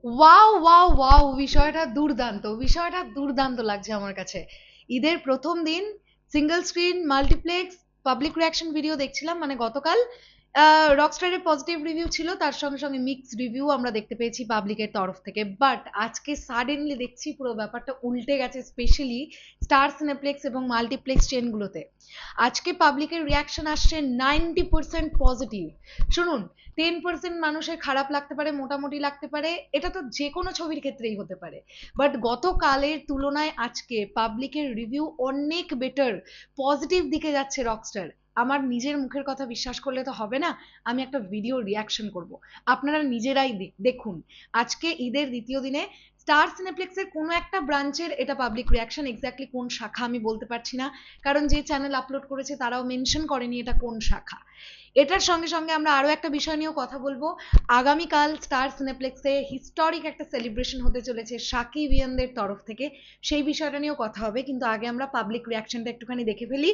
Wow wow wow, বিষয়টা দুর্দান্ত লাগছে আমার কাছে। ঈদের প্রথম দিন single screen multiplex public reaction video দেখছিলাম, মানে গতকাল রকস্টারের পজিটিভ রিভিউ ছিল, তার সঙ্গে সঙ্গে মিক্সড রিভিউ আমরা দেখতে পেয়েছি পাবলিকের তরফ থেকে। বাট আজকে সাডেনলি দেখছি পুরো ব্যাপারটা উল্টে গেছে, স্পেশালি স্টার সিনেপ্লেক্স এবং মাল্টিপ্লেক্স চেনগুলোতে। আজকে পাবলিকের রিয়াকশন আসছে 90% পজিটিভ। শুনুন, 10% মানুষের খারাপ লাগতে পারে, মোটামুটি লাগতে পারে, এটা তো যে কোনো ছবির ক্ষেত্রেই হতে পারে। বাট গতকালের তুলনায় আজকে পাবলিকের রিভিউ অনেক বেটার, পজিটিভ দিকে যাচ্ছে রকস্টার। আমার নিজের মুখের কথা বিশ্বাস করলে তো হবে না, আমি একটা ভিডিও রিয়াকশন করব, আপনারা নিজেরাই দেখুন। আজকে ঈদের দ্বিতীয় দিনে স্টার সিনেপ্লেক্সের কোনো একটা ব্রাঞ্চের এটা পাবলিক রিয়াকশন, এক্স্যাক্টলি কোন শাখা আমি বলতে পারছি না, কারণ যে চ্যানেল আপলোড করেছে তারাও মেনশন করেনি এটা কোন শাখা। এটার সঙ্গে সঙ্গে আমরা আরো একটা বিষয় নিয়েও কথা বলবো। আগামীকাল স্টার সিনেপ্লেক্সে হিস্টোরিক একটা সেলিব্রেশন হতে চলেছে সাকিবিয়ানদের তরফ থেকে, সেই বিষয়টা নিয়েও কথা হবে। কিন্তু আগে আমরা পাবলিক রিয়াকশনটা একটুখানি দেখে ফেলি।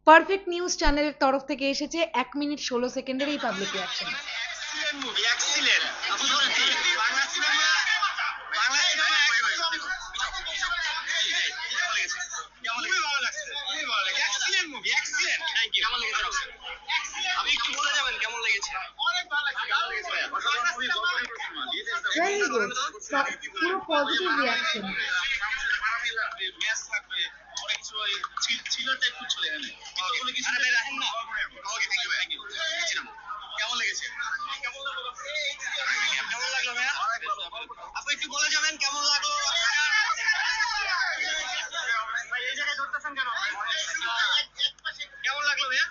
পারফেক্ট নিউজ চ্যানেলের তরফ থেকে এসেছে 1 মিনিট 16 সেকেন্ডের এই পাবলিক রিয়াকশন। ভেরি গুড, পুরো পজিটিভ রিয়াকশন। আপনি একটু বলে যাবেন কেমন লাগলো? কেমন লাগলো ভাইয়া?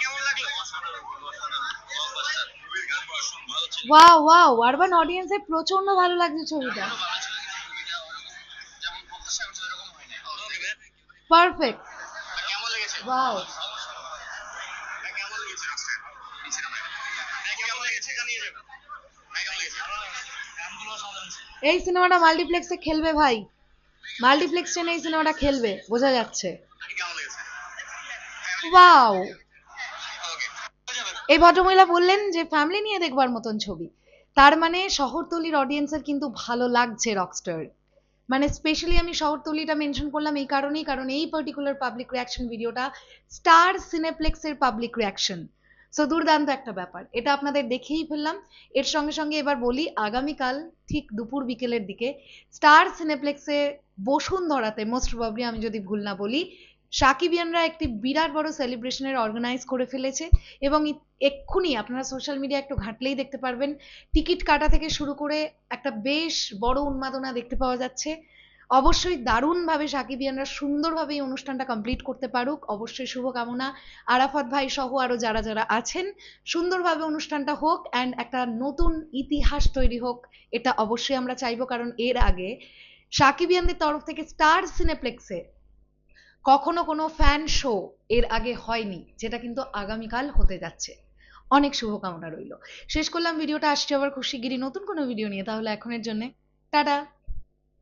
কেমন লাগলো? ওয়াও ওয়াও, আরবান অডিয়েন্সের প্রচন্ড ভালো লাগছে ছবিটা। পারফেক্ট। কেমন লেগেছে? ওয়াও। কেমন লেগেছে? কেমন লেগেছে? জানিয়ে যাবেন। কেমন লেগেছে? এই সিনেমাটা মাল্টিপ্লেক্সে খেলবে ভাই, মাল্টিপ্লেক্স চেনে এই সিনেমাটা খেলবে, বোঝা যাচ্ছে। কেমন লেগেছে? ওয়াও। এই ভদ্রমহিলা বললেন যে ফ্যামিলি নিয়ে দেখবার মতন ছবি, তার মানে শহরতলির অডিয়েন্সের কিন্তু ভালো লাগছে রকস্টার। মানে স্পেশালি আমি শহরতলিটা মেনশন করলাম এই কারণেই, কারণ এই পার্টিকুলার পাবলিক রিয়াকশন ভিডিওটা স্টার সিনেপ্লেক্সের পাবলিক রিয়াকশন। সো দুর্দান্ত একটা ব্যাপার, এটা আপনাদের দেখেই ফেললাম। এর সঙ্গে সঙ্গে এবার বলি, আগামীকাল ঠিক দুপুর বিকেলের দিকে স্টার সিনেপ্লেক্সে বসুন্ধরাতে, মোস্ট প্রবাবলি আমি যদি ভুল না বলি, সাকিবিয়ানরা একটি বিরাট বড় সেলিব্রেশনের অর্গানাইজ করে ফেলেছে। এবং এক্ষুনি আপনারা সোশ্যাল মিডিয়া একটু ঘাঁটলেই দেখতে পারবেন, টিকিট কাটা থেকে শুরু করে একটা বেশ বড় উন্মাদনা দেখতে পাওয়া যাচ্ছে। অবশ্যই দারুণভাবে সাকিবিয়ানরা সুন্দরভাবে এই অনুষ্ঠানটা কমপ্লিট করতে পারুক, অবশ্যই শুভকামনা। আরাফাত ভাই সহ আরো যারা যারা আছেন, সুন্দরভাবে অনুষ্ঠানটা হোক অ্যান্ড একটা নতুন ইতিহাস তৈরি হোক, এটা অবশ্যই আমরা চাইবো। কারণ এর আগে সাকিবিয়ানদের তরফ থেকে স্টার সিনেপ্লেক্সে কখনো কোনো ফ্যান শো এর আগে হয়নি, যেটা কিন্তু আগামীকাল হতে যাচ্ছে। অনেক শুভকামনা রইল। শেষ করলাম ভিডিওটা, আসছে আবার খুব শিগগিরই নতুন কোনো ভিডিও নিয়ে। তাহলে এখনের জন্য টাটা।